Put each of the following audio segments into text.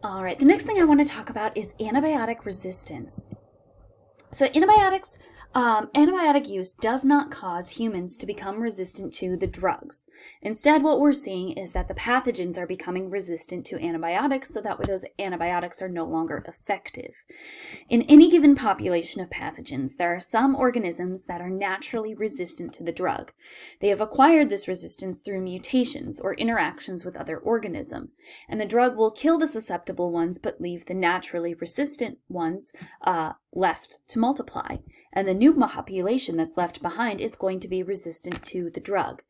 All right, the next thing I want to talk about is antibiotic resistance. So antibiotic use does not cause humans to become resistant to the drugs. Instead, what we're seeing is that the pathogens are becoming resistant to antibiotics, so that way those antibiotics are no longer effective. In any given population of pathogens, there are some organisms that are naturally resistant to the drug. They have acquired this resistance through mutations or interactions with other organisms, and the drug will kill the susceptible ones but leave the naturally resistant ones left to multiply, and the new population that's left behind is going to be resistant to the drug.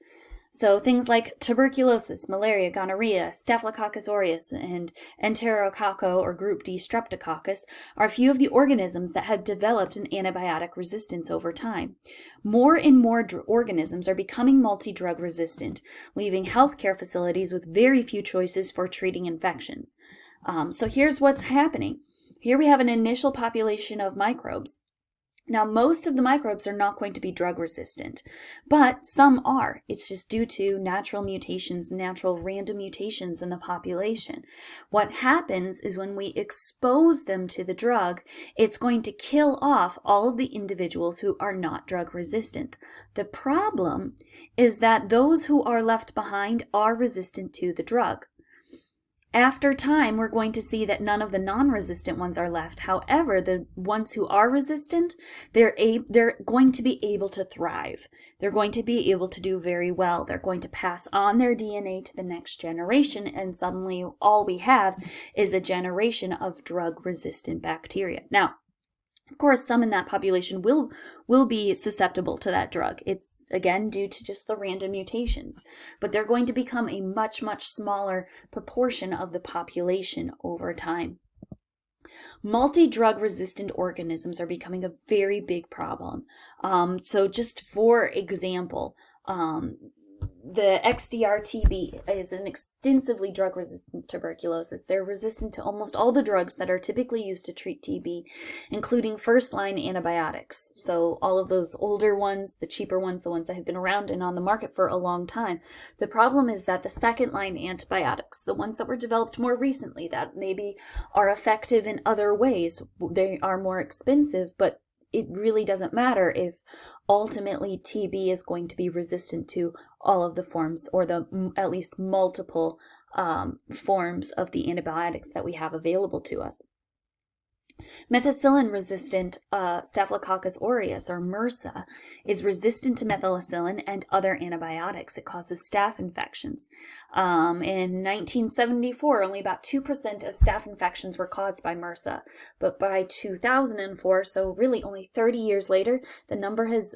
So things like tuberculosis, malaria, gonorrhea, Staphylococcus aureus, and Enterococco or group D streptococcus are a few of the organisms that have developed an antibiotic resistance over time. More and more organisms are becoming multi-drug resistant, leaving healthcare facilities with very few choices for treating infections. So here's what's happening. Here we have an initial population of microbes. Now, most of the microbes are not going to be drug resistant, but some are. It's just due to natural mutations, natural random mutations in the population. What happens is when we expose them to the drug, it's going to kill off all of the individuals who are not drug resistant. The problem is that those who are left behind are resistant to the drug. After time, we're going to see that none of the non-resistant ones are left. However, the ones who are resistant, they're going to be able to thrive. They're going to be able to do very well. They're going to pass on their DNA to the next generation, and suddenly all we have is a generation of drug-resistant bacteria. Now, of course, some in that population will be susceptible to that drug. It's, again, due to just the random mutations. But they're going to become a much, much smaller proportion of the population over time. Multi-drug resistant organisms are becoming a very big problem. So just for example, the XDR-TB is an extensively drug-resistant tuberculosis. They're resistant to almost all the drugs that are typically used to treat TB, including first-line antibiotics. So all of those older ones, the cheaper ones, the ones that have been around and on the market for a long time. The problem is that the second-line antibiotics, the ones that were developed more recently that maybe are effective in other ways, they are more expensive, but it really doesn't matter if ultimately TB is going to be resistant to all of the forms or the at least multiple forms of the antibiotics that we have available to us. Methicillin-resistant Staphylococcus aureus, or MRSA, is resistant to methicillin and other antibiotics. It causes staph infections. In 1974, only about 2% of staph infections were caused by MRSA, but by 2004, so really only 30 years later, the number has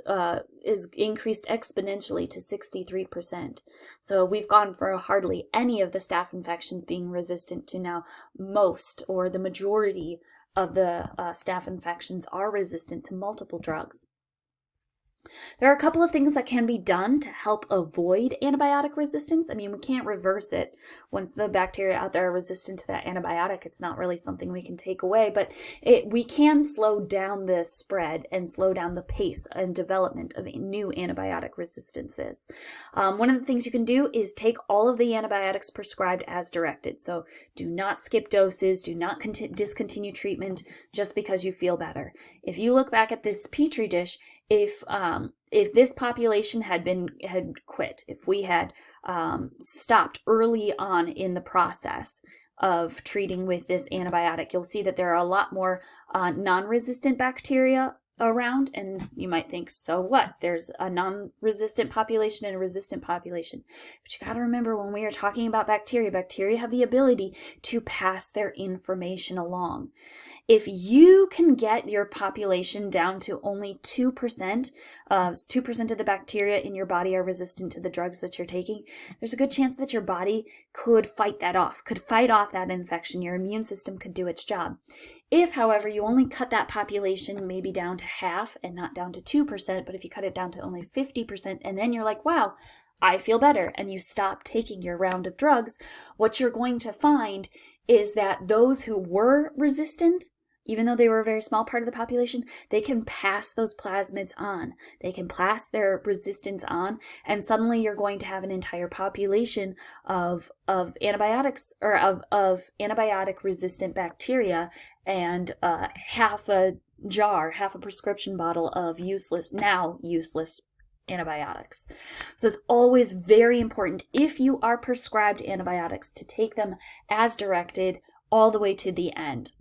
is increased exponentially to 63%. So we've gone for hardly any of the staph infections being resistant to now most or the majority of the staph infections are resistant to multiple drugs. There are a couple of things that can be done to help avoid antibiotic resistance. I mean, we can't reverse it. Once the bacteria out there are resistant to that antibiotic, it's not really something we can take away, but we can slow down the spread and slow down the pace and development of new antibiotic resistances. One of the things you can do is take all of the antibiotics prescribed as directed. So do not skip doses, do not discontinue treatment just because you feel better. If you look back at this petri dish, if this population had quit, if we had stopped early on in the process of treating with this antibiotic, you'll see that there are a lot more non-resistant bacteria around, and you might think, so what? There's a non-resistant population and a resistant population. But you got to remember, when we are talking about bacteria have the ability to pass their information along. If you can get your population down to only 2%, 2% of the bacteria in your body are resistant to the drugs that you're taking, there's a good chance that your body could fight that off, could fight off that infection. Your immune system could do its job. If, however, you only cut that population maybe down to half and not down to 2%, but if you cut it down to only 50%, and then you're like, wow, I feel better, and you stop taking your round of drugs, what you're going to find is that those who were resistant even though they were a very small part of the population, they can pass those plasmids on. They can pass their resistance on, and suddenly you're going to have an entire population of antibiotics, or of antibiotic-resistant bacteria, and half a prescription bottle of useless antibiotics. So it's always very important, if you are prescribed antibiotics, to take them as directed all the way to the end.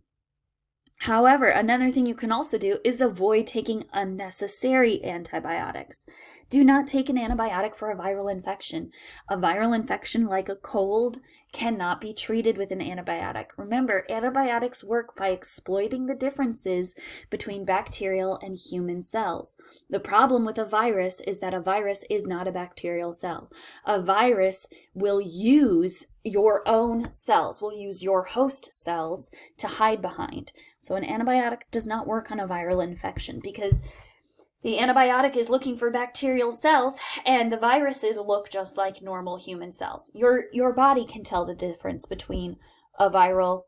However, another thing you can also do is avoid taking unnecessary antibiotics. Do not take an antibiotic for a viral infection. A viral infection, like a cold, cannot be treated with an antibiotic. Remember, antibiotics work by exploiting the differences between bacterial and human cells. The problem with a virus is that a virus is not a bacterial cell. A virus will use your own cells, will use your host cells to hide behind. So an antibiotic does not work on a viral infection, because the antibiotic is looking for bacterial cells, and the viruses look just like normal human cells. Your body can tell the difference between a viral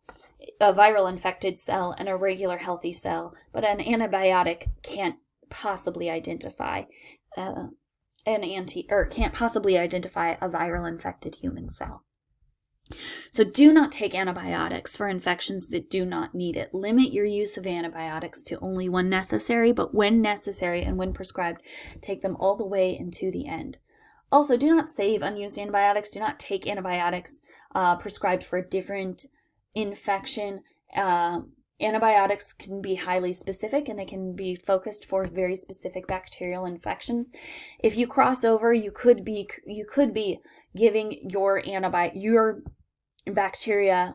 infected cell and a regular healthy cell, but an antibiotic can't possibly identify can't possibly identify a viral infected human cell. So do not take antibiotics for infections that do not need it. Limit your use of antibiotics to only when necessary, but when necessary and when prescribed, take them all the way into the end. Also, do not save unused antibiotics. Do not take antibiotics prescribed for a different infection. Antibiotics can be highly specific, and they can be focused for very specific bacterial infections. If you cross over, you could be giving your bacterial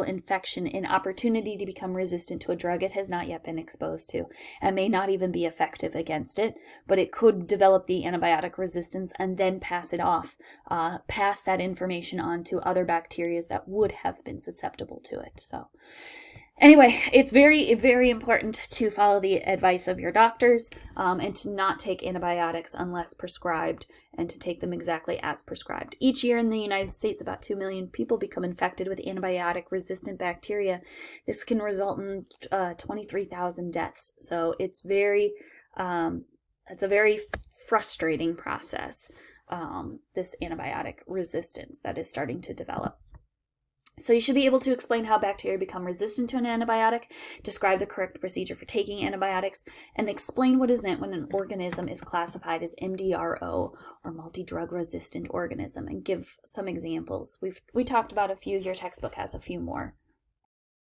infection an opportunity to become resistant to a drug it has not yet been exposed to, and may not even be effective against it, but it could develop the antibiotic resistance and then pass that information on to other bacteria that would have been susceptible to it. So anyway, it's very, very important to follow the advice of your doctors, and to not take antibiotics unless prescribed, and to take them exactly as prescribed. Each year in the United States, about 2 million people become infected with antibiotic-resistant bacteria. This can result in 23,000 deaths. So it's a very frustrating process, this antibiotic resistance that is starting to develop. So you should be able to explain how bacteria become resistant to an antibiotic, describe the correct procedure for taking antibiotics, and explain what is meant when an organism is classified as MDRO, or multidrug-resistant organism, and give some examples. We talked about a few. Your textbook has a few more.